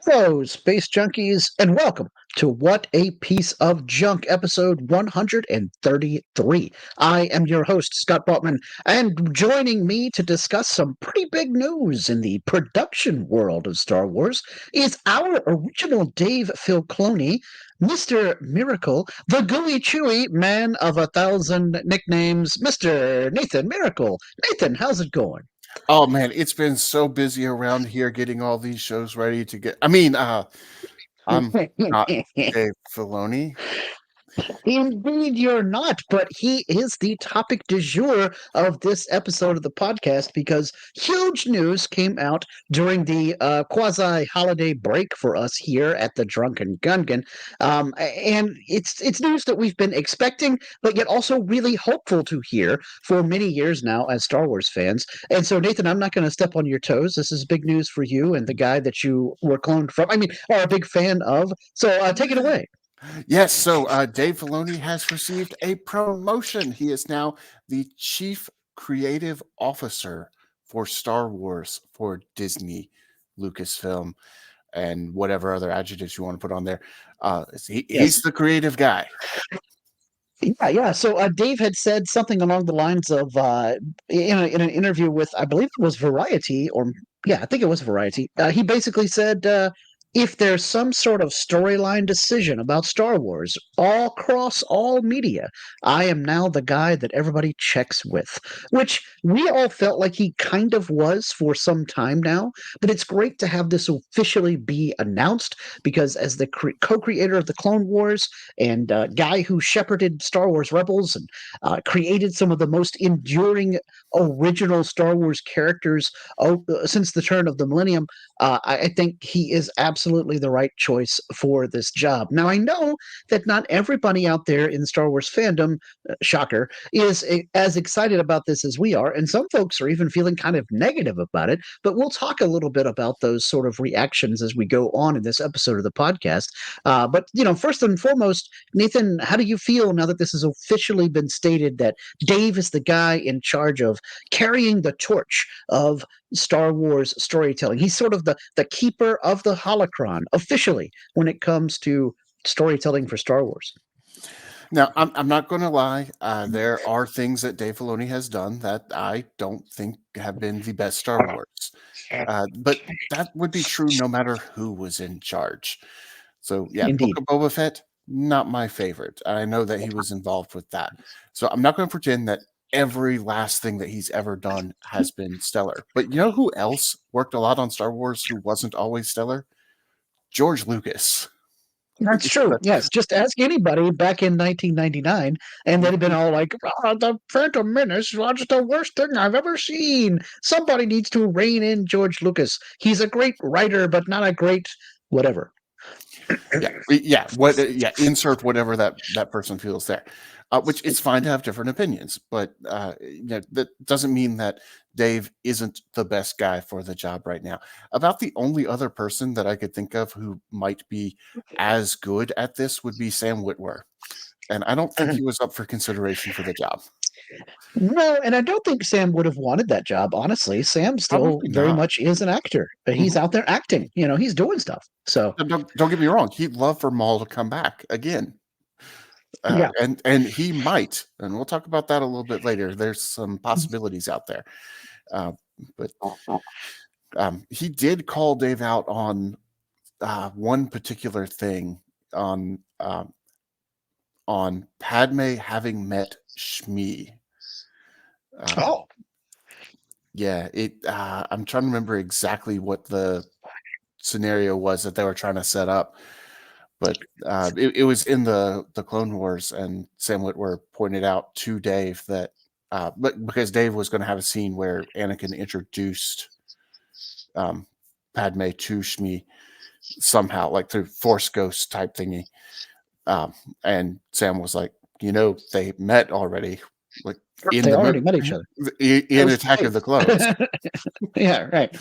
Hello, space junkies, and welcome to What a Piece of Junk, episode 133. I am your host, Scott Botman, and joining me to discuss some pretty big news in the production world of Star Wars is our original Dave Filoni, Mr. Miracle, the gooey chewy man of 1,000 nicknames, Mr. Nathan Miracle. Nathan, how's it going? Oh man, it's been so busy around here getting all these shows ready to get. I'm not Dave Filoni. Indeed, you're not, but he is the topic du jour of this episode of the podcast because huge news came out during the quasi holiday break for us here at the Drunken Gungan. And it's news that we've been expecting, but yet also really hopeful to hear for many years now as Star Wars fans. And so, Nathan, I'm not going to step on your toes. This is big news for you and the guy that you were cloned from. Are a big fan of. So, take it away. Yes, so Dave Filoni has received a promotion. He is now the chief creative officer for Star Wars for Disney, Lucasfilm, and whatever other adjectives you want to put on there. He's Yes. the creative guy. Yeah, yeah. So Dave had said something along the lines of in an interview with, I believe it was Variety, or yeah, I think it was Variety. He basically said, if there's some sort of storyline decision about Star Wars all across all media, I am now the guy that everybody checks with, which we all felt like he kind of was for some time now. But it's great to have this officially be announced because as the co-creator of the Clone Wars and guy who shepherded Star Wars Rebels and created some of the most enduring original Star Wars characters since the turn of the millennium. I think he is absolutely the right choice for this job. Now, I know that not everybody out there in Star Wars fandom, shocker, is as excited about this as we are, and some folks are even feeling kind of negative about it. But we'll talk a little bit about those sort of reactions as we go on in this episode of the podcast. But first and foremost, Nathan, how do you feel now that this has officially been stated that Dave is the guy in charge of carrying the torch of Star Wars storytelling? He's sort of the keeper of the holocron officially when it comes to storytelling for Star Wars. Now, I'm not going to lie. There are things that Dave Filoni has done that I don't think have been the best Star Wars. But that would be true no matter who was in charge. So, yeah, Book Indeed. of Boba Fett, not my favorite. I know that he was involved with that. So, I'm not going to pretend that every last thing that he's ever done has been stellar. But you know who else worked a lot on Star Wars who wasn't always stellar? George Lucas. That's true. Yes, just ask anybody back in 1999, and they'd have been all like, "The Phantom Menace was the worst thing I've ever seen." Somebody needs to rein in George Lucas. He's a great writer, but not a great whatever. Insert whatever that person feels there. Which it's fine to have different opinions, but that doesn't mean that Dave isn't the best guy for the job right now. About the only other person that I could think of who might be as good at this would be Sam Witwer, and I don't think he was up for consideration for the job. No, and I don't think Sam would have wanted that job, honestly. Sam still Probably very not. much is an actor. He's Mhm. out there acting. He's doing stuff. So, Don't get me wrong. He'd love for Maul to come back again. yeah. And he might, and we'll talk about that a little bit later. There's some possibilities out there, uh, but he did call Dave out on one particular thing on Padme having met Shmi. Uh, Oh, yeah, I'm trying to remember exactly what the scenario was that they were trying to set up, but it was in the Clone Wars, and Sam Witwer pointed out to Dave that, but because Dave was going to have a scene where Anakin introduced Padme to Shmi somehow, like through Force Ghost type thingy, and Sam was like, they met already, like in they the already met each other. It in was Attack fake. of the Clones. Yeah, right.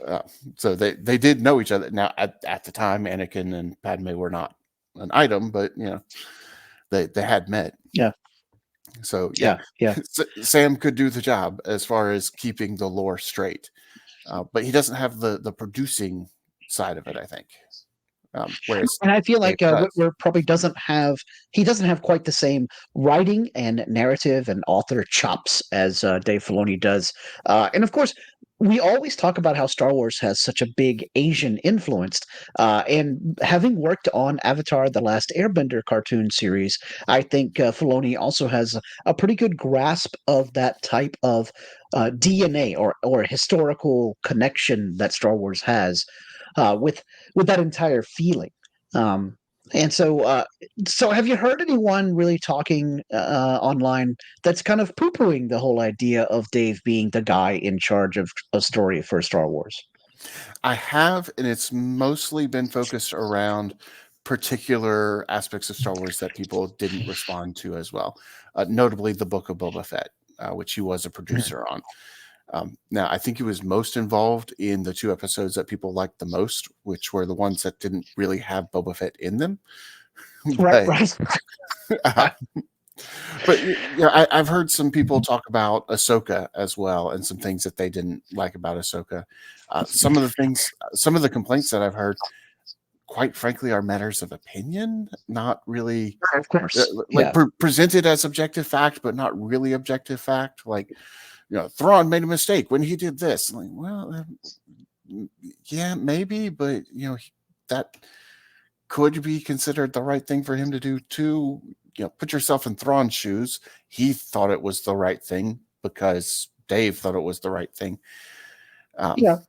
Uh, so they did know each other. Now at the time, Anakin and Padme were not an item, but they had met. Yeah, So yeah, yeah, yeah. Sam could do the job as far as keeping the lore straight, but he doesn't have the producing side of it, I think. Whereas And I feel Dave like does. Whitwer probably doesn't have he doesn't have quite the same writing and narrative and author chops as Dave Filoni does. And of course, we always talk about how Star Wars has such a big Asian influence. And having worked on Avatar: The Last Airbender cartoon series, I think Filoni also has a pretty good grasp of that type of DNA or historical connection that Star Wars has with that entire feeling. Um, and so have you heard anyone really talking online that's kind of poo-pooing the whole idea of Dave being the guy in charge of a story for Star Wars? I have, and it's mostly been focused around particular aspects of Star Wars that people didn't respond to as well, notably the Book of Boba Fett, which he was a producer on. Now, I think he was most involved in the 2 episodes that people liked the most, which were the ones that didn't really have Boba Fett in them. Right, but, right. uh, but I've heard some people talk about Ahsoka as well, and some things that they didn't like about Ahsoka. Some of the complaints that I've heard, quite frankly, are matters of opinion, not really Of course. like Yeah. presented as objective fact, but not really objective fact. Like, Thrawn made a mistake when he did this. I'm like, well, yeah, maybe, but that could be considered the right thing for him to do too. Put yourself in Thrawn's shoes. He thought it was the right thing because Dave thought it was the right thing. Um, Yeah.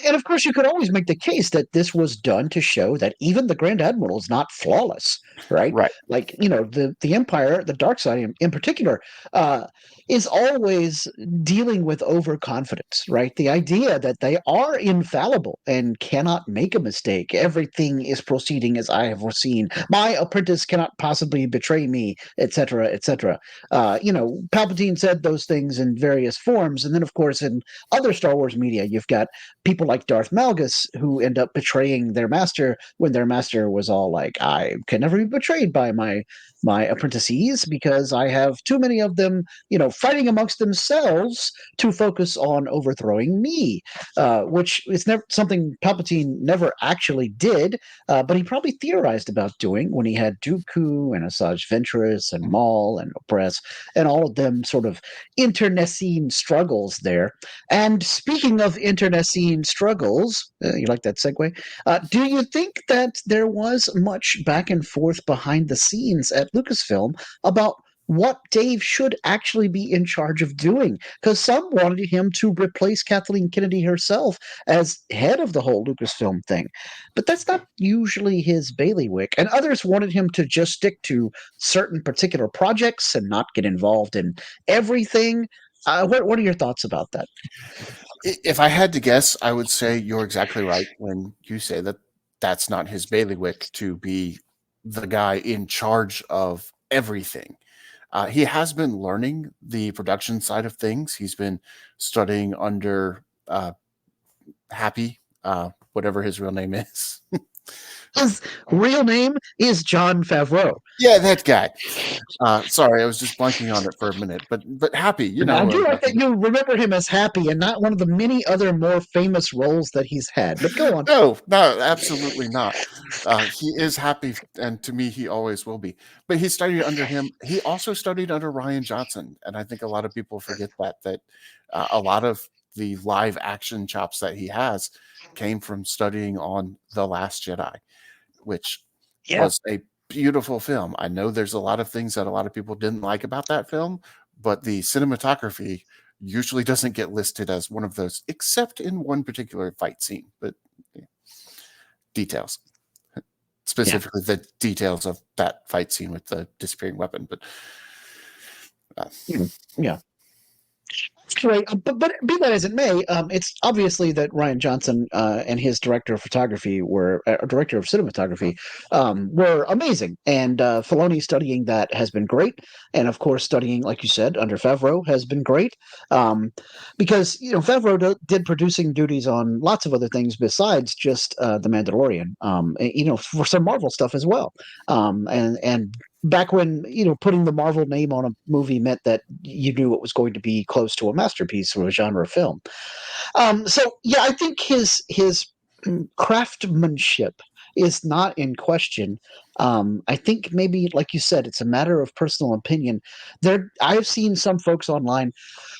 And of course, you could always make the case that this was done to show that even the Grand Admiral is not flawless, right? right. Like, the Empire, the dark side in particular, uh, is always dealing with overconfidence, right? The idea that they are infallible and cannot make a mistake. Everything is proceeding as I have foreseen. My apprentice cannot possibly betray me, etc., etc. Palpatine said those things in various forms, and then, of course, in other Star Wars media, you've got people like Darth Malgus who end up betraying their master when their master was all like, I can never be betrayed by my apprentices because I have too many of them, fighting amongst themselves to focus on overthrowing me, which is never something Palpatine never actually did, but he probably theorized about doing when he had Dooku and Asajj Ventress and Maul and Opress and all of them sort of internecine struggles there. And speaking of internecine struggles, you like that segue? Do you think that there was much back and forth behind the scenes at Lucasfilm about what Dave should actually be in charge of doing? Because some wanted him to replace Kathleen Kennedy herself as head of the whole Lucasfilm thing. But that's not usually his bailiwick. And others wanted him to just stick to certain particular projects and not get involved in everything. What are your thoughts about that? If I had to guess, I would say you're exactly right when you say that that's not his bailiwick to be the guy in charge of everything. He has been learning the production side of things. He's been studying under Happy, whatever his real name is. His real name is Jon Favreau. Yeah, that guy. Sorry, I was just blanking on it for a minute, but Happy, I do like that you remember him as Happy and not one of the many other more famous roles that he's had. But go on. No, absolutely not. He is Happy, and to me, he always will be. But he studied under him. He also studied under Rian Johnson, and I think a lot of people forget that a lot of the live action chops that he has came from studying on The Last Jedi, which Yeah. was a beautiful film. I know there's a lot of things that a lot of people didn't like about that film, but the cinematography usually doesn't get listed as one of those, except in one particular fight scene. But details, specifically the details of that fight scene with the disappearing weapon. But Yeah. Right, but be that as it may, it's obviously that Rian Johnson and his director of photography director of cinematography were amazing, and Filoni studying that has been great, and of course studying, like you said, under Favreau has been great, because Favreau did producing duties on lots of other things besides just The Mandalorian, for some Marvel stuff as well, and back when putting the Marvel name on a movie meant that you knew it was going to be close to a masterpiece or a genre film. So yeah, I think his craftsmanship is not in question. I think maybe, like you said, it's a matter of personal opinion. I've seen some folks online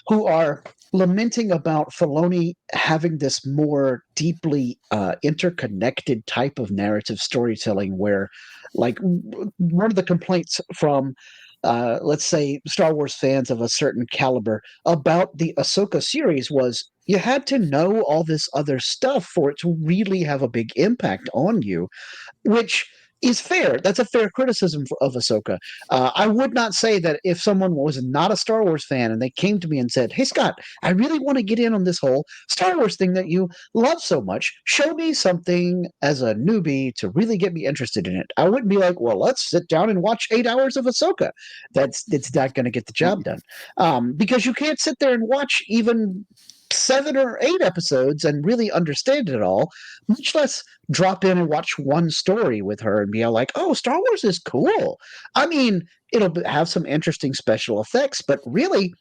who are lamenting about Filoni having this more deeply interconnected type of narrative storytelling, where, like, one of the complaints from, let's say, Star Wars fans of a certain caliber about the Ahsoka series was you had to know all this other stuff for it to really have a big impact on you, which is fair. That's a fair criticism of Ahsoka. I would not say that if someone was not a Star Wars fan and they came to me and said, "Hey, Scott, I really want to get in on this whole Star Wars thing that you love so much. Show me something as a newbie to really get me interested in it." I wouldn't be like, "Well, let's sit down and watch 8 hours of Ahsoka." It's not going to get the job done, because you can't sit there and watch even 7 or 8 episodes and really understand it all, much less drop in and watch one story with her and be all like, "Oh, Star Wars is cool." I mean, it'll have some interesting special effects, but really,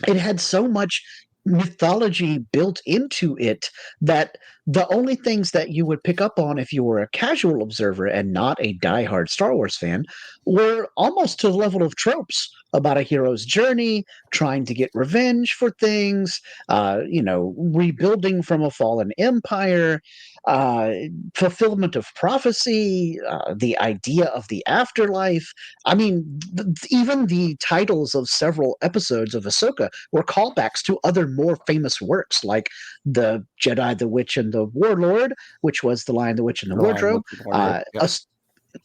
it had so much mythology built into it that the only things that you would pick up on if you were a casual observer and not a diehard Star Wars fan were almost to the level of tropes about a hero's journey, trying to get revenge for things, rebuilding from a fallen empire, uh, fulfillment of prophecy, the idea of the afterlife. I mean, even the titles of several episodes of Ahsoka were callbacks to other more famous works, like The Jedi, the Witch, and the Warlord, which was The Lion, the Witch, and the The Lion, Wardrobe. Witch, and Wardrobe. Yep.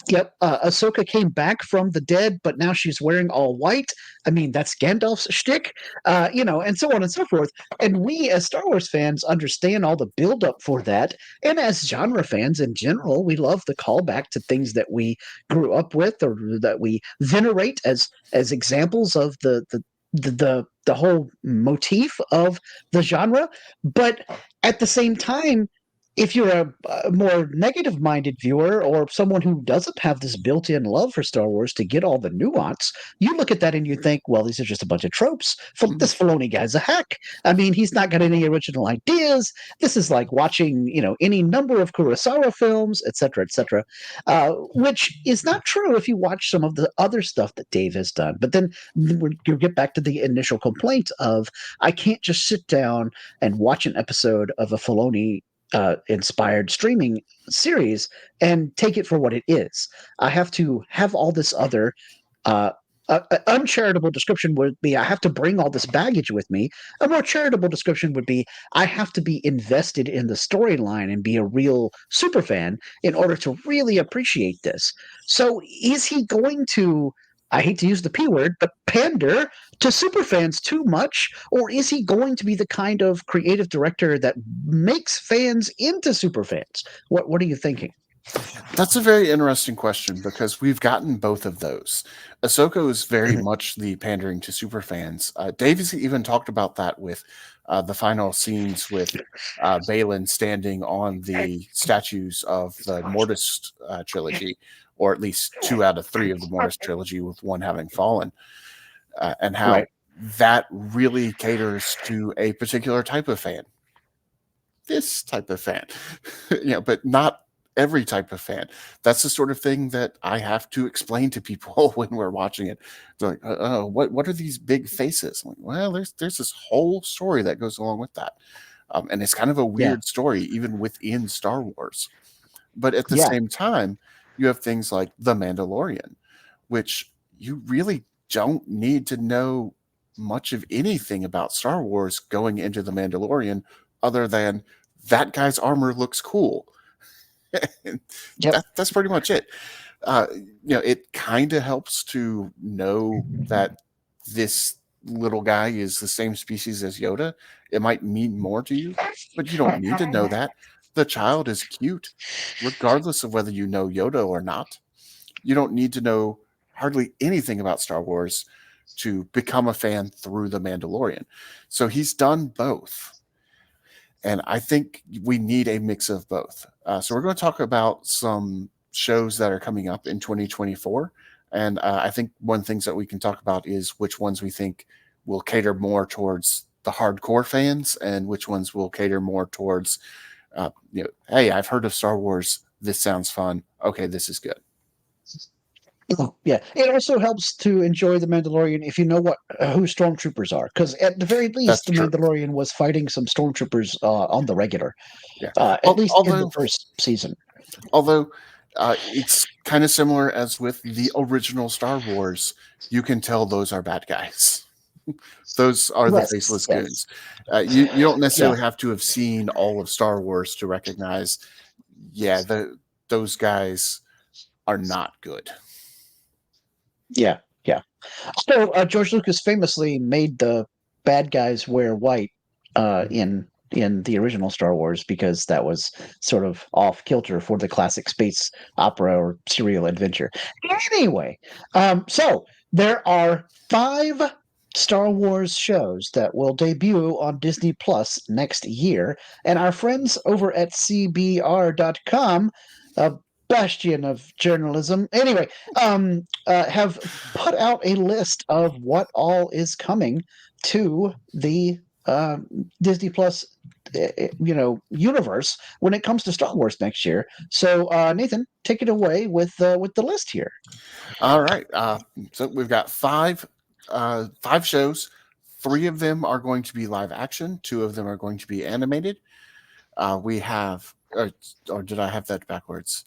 Yep, Ahsoka came back from the dead, but now she's wearing all white. I mean, that's Gandalf's shtick, and so on and so forth. And we, as Star Wars fans, understand all the buildup for that. And as genre fans in general, we love the callback to things that we grew up with or that we venerate as examples of the whole motif of the genre. But at the same time, if you're a more negative minded viewer or someone who doesn't have this built in love for Star Wars to get all the nuance, you look at that and you think, well, these are just a bunch of tropes. This Filoni guy's a hack. I mean, he's not got any original ideas. This is like watching, any number of Kurosawa films, et cetera, which is not true if you watch some of the other stuff that Dave has done. But then you get back to the initial complaint of, I can't just sit down and watch an episode of a Filoni inspired streaming series and take it for what it is. I have to have all this other. Uncharitable description would be I have to bring all this baggage with me. A more charitable description would be I have to be invested in the storyline and be a real super fan in order to really appreciate this. So is he going to, I hate to use the P word, but pander to superfans too much? Or is he going to be the kind of creative director that makes fans into superfans? What are you thinking? That's a very interesting question because we've gotten both of those. Ahsoka is very much the pandering to super fans. Davies even talked about that with the final scenes with Balin standing on the statues of the Mortis trilogy, or at least 2 out of 3 of the Mortis trilogy, with one having fallen, and how Right. that really caters to a particular type of fan. This type of fan, but not every type of fan. That's the sort of thing that I have to explain to people when we're watching it. They're like, "Oh, what are these big faces?" I'm like, well, there's this whole story that goes along with that, and it's kind of a Yeah. weird story even within Star Wars. But at the Yeah. same time, you have things like The Mandalorian, which you really don't need to know much of anything about Star Wars going into The Mandalorian other than that guy's armor looks cool. Yep. That's pretty much it. It kind of helps to know that this little guy is the same species as Yoda. It might mean more to you, but you don't need to know that. The child is cute, regardless of whether you know Yoda or not. You don't need to know hardly anything about Star Wars to become a fan through The Mandalorian. So he's done both. And I think we need a mix of both. So we're going to talk about some shows that are coming up in 2024. And I think one of the things that we can talk about is which ones we think will cater more towards the hardcore fans and which ones will cater more towards Hey, I've heard of Star Wars. This sounds fun. Okay, this is good. Yeah, it also helps to enjoy the Mandalorian if you know who stormtroopers are, because at the very least, That's the true. Mandalorian was fighting some stormtroopers on the regular, Yeah. at least in the Although first season. although it's kind of similar as with the original Star Wars. You can tell those are bad guys. Those are the Yes, faceless yes, goons. You don't yeah, necessarily have to have seen all of Star Wars to recognize, yeah, those guys are not good. yeah, yeah. So George Lucas famously made the bad guys wear white in the original Star Wars because that was sort of off kilter for the classic space opera or serial adventure. Anyway, so there are 5 Star Wars shows that will debut on Disney Plus next year, and our friends over at CBR.com, a bastion of journalism. Anyway, have put out a list of what all is coming to the uh, Disney Plus, universe when it comes to Star Wars next year. So, Nathan, take it away with the list here. All right. So we've got five shows. 3 of them are going to be live action. 2 of them are going to be animated. We have, or did I have that backwards?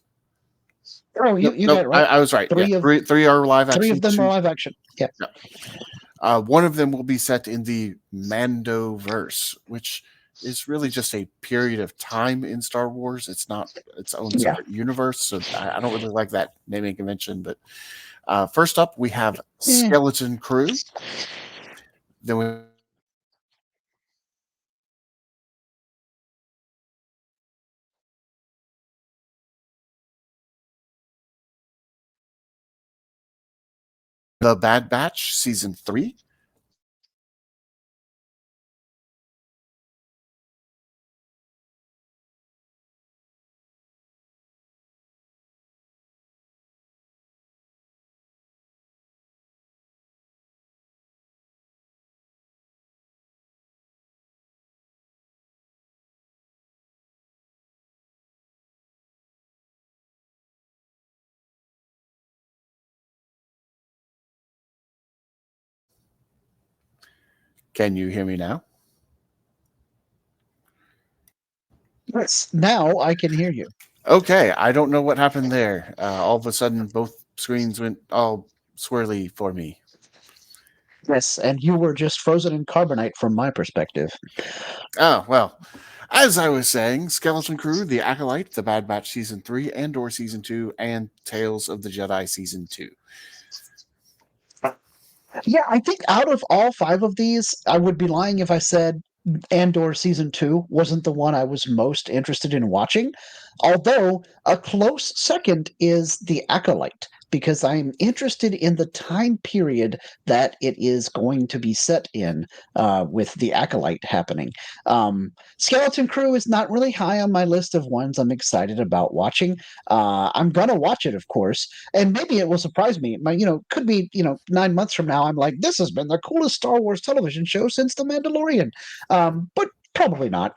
Oh, Nope, you got nope. it right. I was right. Yeah, Three of three are live three action. of them are 2. live action. Yeah, Yeah. One of them will be set in the Mando-verse, which is really just a period of time in Star Wars. It's not its own yeah. separate universe, so I don't really like that naming convention. But first up, we have Eh. Skeleton Crew. Then we The Bad Batch season 3. Can you hear me now? Yes. Now I can hear you. Okay, I don't know what happened there. All of a sudden, both screens went all swirly for me. Yes, and you were just frozen in carbonite from my perspective. Oh, well, as I was saying, Skeleton Crew, The Acolyte, The Bad Batch Season 3, Andor Season 2, and Tales of the Jedi Season 2. Yeah, I think out of all 5 of these, I would be lying if I said Andor season 2 wasn't the one I was most interested in watching. Although a close second is The Acolyte, because I'm interested in the time period that it is going to be set in with The Acolyte happening. Skeleton Crew is not really high on my list of ones I'm excited about watching. I'm gonna watch it, of course, and maybe it will surprise me. Could be 9 months from now. I'm like, this has been the coolest Star Wars television show since The Mandalorian, but probably not.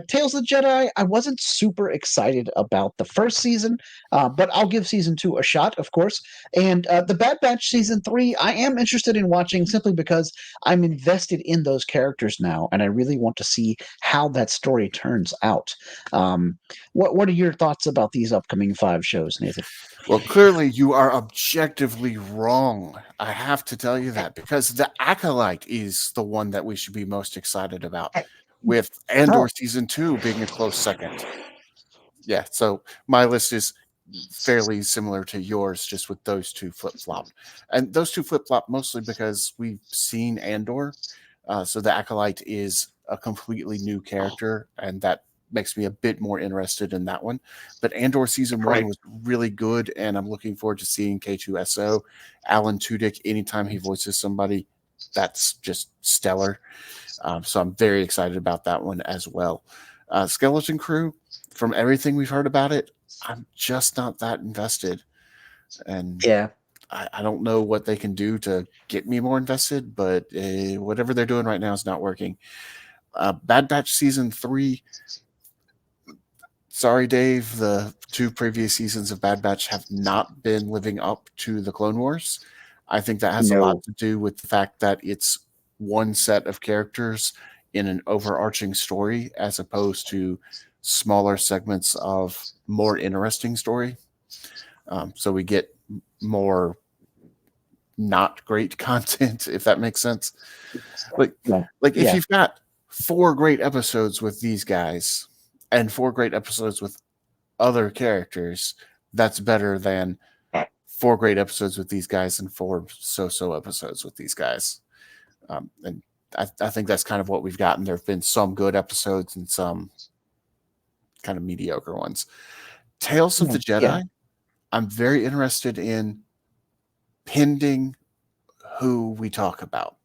Tales of the Jedi. I wasn't super excited about the first season, but I'll give season 2 a shot, of course. And the Bad Batch season 3, I am interested in watching simply because I'm invested in those characters now, and I really want to see how that story turns out. What are your thoughts about these upcoming 5 shows, Nathan? Well, clearly you are objectively wrong. I have to tell you that because The Acolyte is the one that we should be most excited about, with Andor Oh, Season 2 being a close second. Yeah, so my list is fairly similar to yours, just with those 2 flip flopped. And those 2 flip flop mostly because we've seen Andor. So the Acolyte is a completely new character, and that makes me a bit more interested in that one. But Andor season 1 right. was really good, and I'm looking forward to seeing K2SO. Alan Tudyk, anytime he voices somebody, that's just stellar. So I'm very excited about that one as well. Skeleton Crew, from everything we've heard about it, I'm just not that invested. And Yeah. I don't know what they can do to get me more invested, but whatever they're doing right now is not working. Bad Batch season 3, sorry, Dave, the 2 previous seasons of Bad Batch have not been living up to the Clone Wars. I think that has a lot No. to do with the fact that it's one set of characters in an overarching story as opposed to smaller segments of more interesting story. So we get more not great content, if that makes sense. Like, No. like if Yeah. you've got 4 great episodes with these guys and 4 great episodes with other characters, that's better than 4 great episodes with these guys and 4 so-so episodes with these guys. And I think that's kind of what we've gotten. There have been some good episodes and some kind of mediocre ones. Tales of the Jedi, Yeah. I'm very interested in pending who we talk about.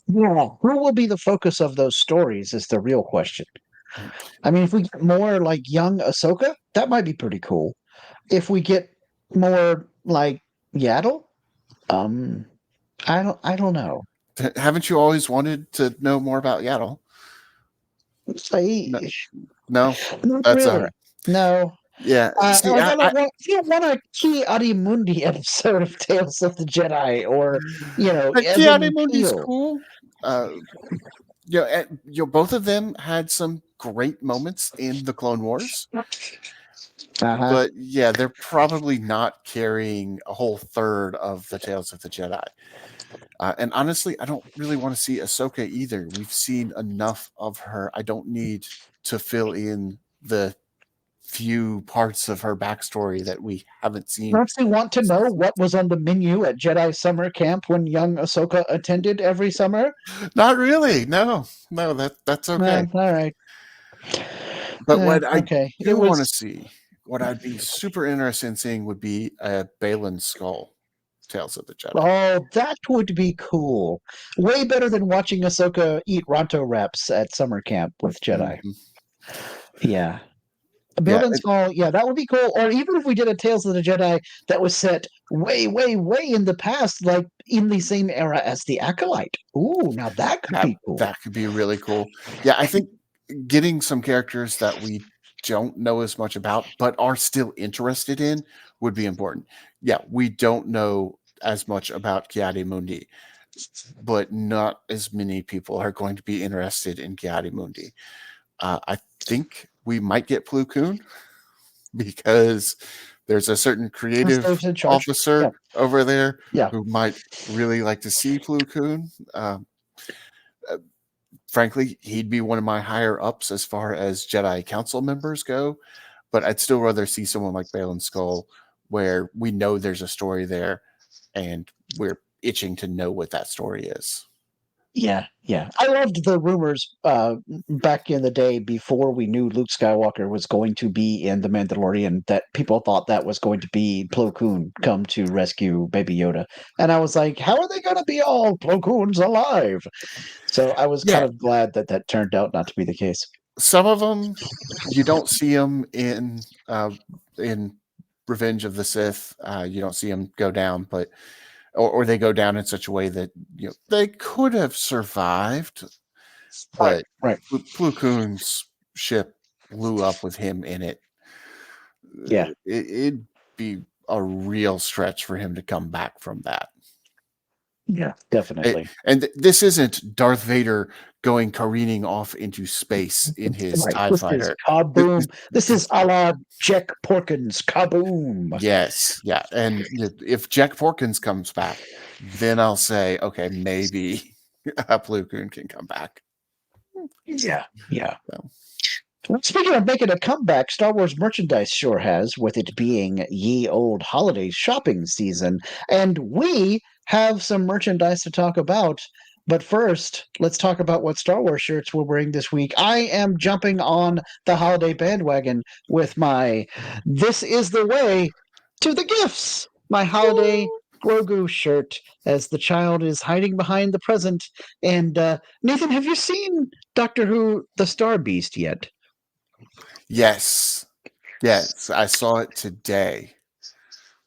Yeah. Who will be the focus of those stories is the real question. I mean, if we get more like young Ahsoka, that might be pretty cool. If we get more like Yaddle, um, I don't know. Haven't you always wanted to know more about Yaddle? No, Say, no, not that's all really. right. No. Yeah, see, Like I don't want a Ki Mundi episode of Tales of the Jedi, or Keanu Evan Mundi's Peel. cool. Both of them had some great moments in the Clone Wars, Uh-huh. but yeah, they're probably not carrying a whole third of the Tales of the Jedi. And honestly, I don't really want to see Ahsoka either. We've seen enough of her. I don't need to fill in the few parts of her backstory that we haven't seen. I actually want to know what was on the menu at Jedi Summer Camp when young Ahsoka attended every summer. Not really. No, that's okay. All right. But what I Okay. It do want to was. see, what I'd be super interested in seeing would be a Balin skull, Tales of the Jedi. Oh, that would be cool. Way better than watching Ahsoka eat Ronto wraps at summer camp with Jedi. Mhm. Yeah. Yeah, Building Skull, yeah, that would be cool. Or even if we did a Tales of the Jedi that was set way, way, way in the past, like in the same era as the Acolyte. Ooh, now that could that be cool. that could be really cool. Yeah, I think getting some characters that we don't know as much about but are still interested in would be important. Yeah, we don't know as much about Ki-Adi-Mundi, but not as many people are going to be interested in Ki-Adi-Mundi. I think we might get Plo Koon because there's a certain creative In charge. officer over there Yeah. who might really like to see Plo Koon. Frankly, he'd be one of my higher ups as far as Jedi Council members go, but I'd still rather see someone like Balin Skull where we know there's a story there and we're itching to know what that story is. Yeah, yeah. I loved the rumors back in the day before we knew Luke Skywalker was going to be in The Mandalorian, that people thought that was going to be Plo Koon come to rescue Baby Yoda. And I was like, how are they going to be all Plo Koon's alive? So I was kind Yeah, of glad that that turned out not to be the case. some of them you don't see them in Revenge of the Sith. You don't see them go down, but or they go down in such a way that they could have survived, but Right. Plo Koon's ship blew up with him in it. Yeah. It'd be a real stretch for him to come back from that. Yeah, definitely. And this isn't Darth Vader going careening off into space in his TIE This is fighter. kaboom. This is a la Jack Porkins. Kaboom. Yes, yeah. And if Jack Porkins comes back, then I'll say, okay, maybe Plo Koon can come back. Yeah, yeah. So. Well, speaking of making a comeback, Star Wars merchandise sure has, with it being ye old holiday shopping season. And we have some merchandise to talk about. But first, let's talk about what Star Wars shirts we're wearing this week. I am jumping on the holiday bandwagon with my This is the Way to the Gifts, my holiday Grogu shirt, as the child is hiding behind the present. And Nathan, have you seen Doctor Who The Star Beast yet? Yes, I saw it today.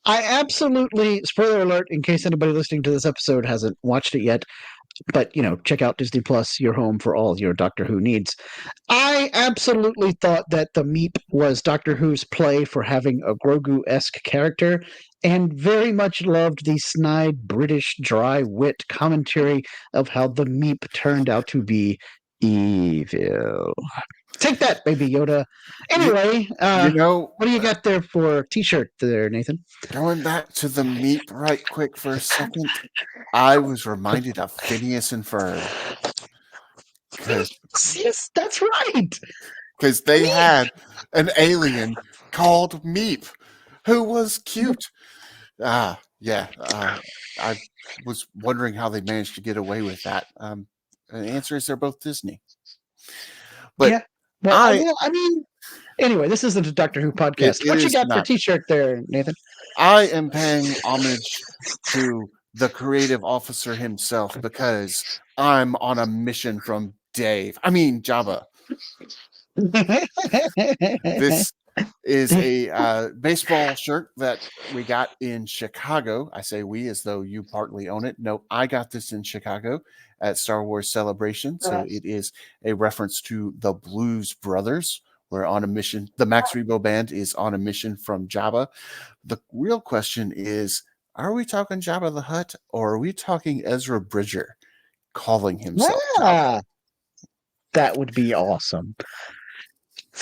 I absolutely, spoiler alert, in case anybody listening to this episode hasn't watched it yet, but check out Disney Plus, your home for all your Doctor Who needs. I absolutely thought that the Meep was Doctor Who's play for having a Grogu-esque character, and very much loved the snide British dry wit commentary of how the Meep turned out to be evil. Take that, Baby Yoda. You, Anyway, you know, what do you got there for T-shirt there, Nathan? going back to the Meep right quick for a second, I was reminded of Phineas and Ferb because Yes, that's right. they Meep. had an alien called Meep who was cute. Yeah. I was wondering how they managed to get away with that. The answer is they're both Disney. But Yeah. Well, I mean, anyway, this isn't a Doctor Who podcast. it What you is got for not. T-shirt there, Nathan? I am paying homage to the creative officer himself because I'm on a mission from Jabba. This is a baseball shirt that we got in Chicago. I say we as though you partly own it. No, I got this in Chicago at Star Wars Celebration. So it is a reference to the Blues Brothers. We're on a mission. The Max Rebo Band is on a mission from Jabba. The real question is, are we talking Jabba the Hutt or are we talking Ezra Bridger calling himself Jabba? That would be awesome.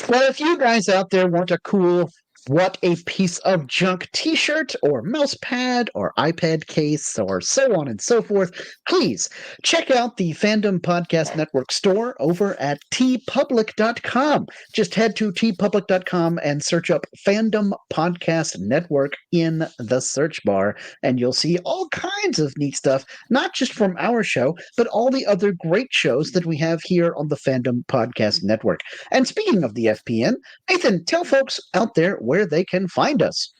Well, if you guys out there want a cool What a Piece of Junk t-shirt or mouse pad or iPad case or so on and so forth, please check out the Fandom Podcast Network store over at tpublic.com. Just head to tpublic.com and search up Fandom Podcast Network in the search bar, and you'll see all kinds of neat stuff, not just from our show, but all the other great shows that we have here on the Fandom Podcast Network. And speaking of the FPN, Nathan, tell folks out there where they can find us.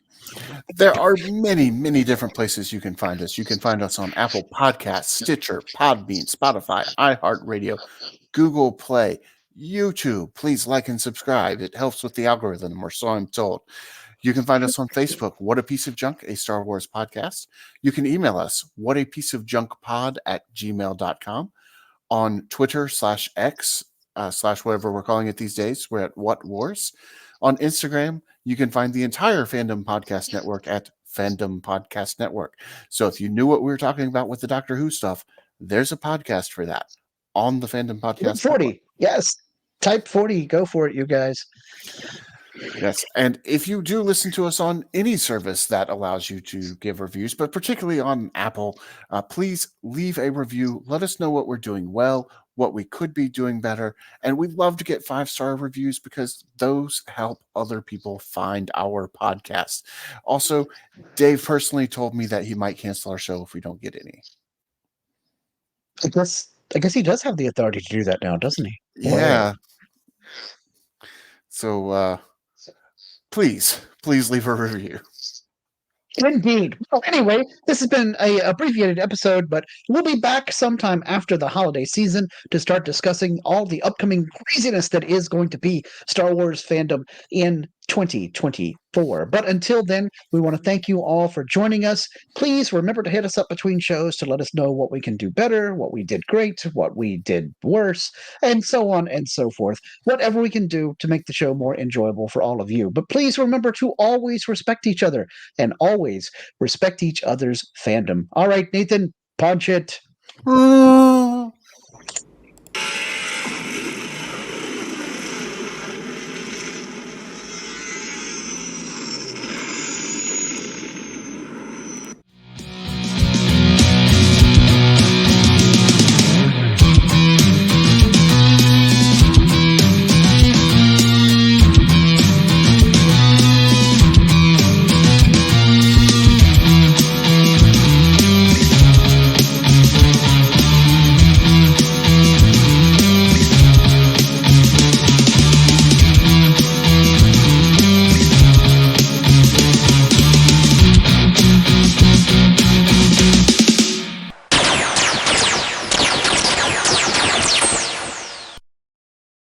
There are many, many different places you can find us. You can find us on Apple Podcasts, Stitcher, Podbean, Spotify, iHeartRadio, Google Play, YouTube. Please like and subscribe. It helps with the algorithm, or so I'm told. You can find us on Facebook, What a Piece of Junk, a Star Wars podcast. You can email us, whatapieceofjunkpod@gmail.com. On Twitter /X / whatever we're calling it these days, we're at What Wars. On Instagram, you can find the entire Fandom Podcast Network at Fandom Podcast Network. So if you knew what we were talking about with the Doctor Who stuff, there's a podcast for that on the Fandom Podcast 40. Network. Yes. Type 40. Go for it, you guys. Yes. And if you do listen to us on any service that allows you to give reviews, but particularly on Apple, please leave a review. Let us know what we're doing well, what we could be doing better. And we'd love to get 5-star reviews because those help other people find our podcast. Also, Dave personally told me that he might cancel our show if we don't get any. I guess he does have the authority to do that now, doesn't he? Yeah. Wow. So please leave a review. Indeed. Well, anyway, this has been a abbreviated episode, but we'll be back sometime after the holiday season to start discussing all the upcoming craziness that is going to be Star Wars fandom in 2024. But until then, we want to thank you all for joining us. Please remember to hit us up between shows to let us know what we can do better, what we did great, what we did worse, and so on and so forth. Whatever we can do to make the show more enjoyable for all of you. But please remember to always respect each other and always respect each other's fandom. All right, Nathan, punch it.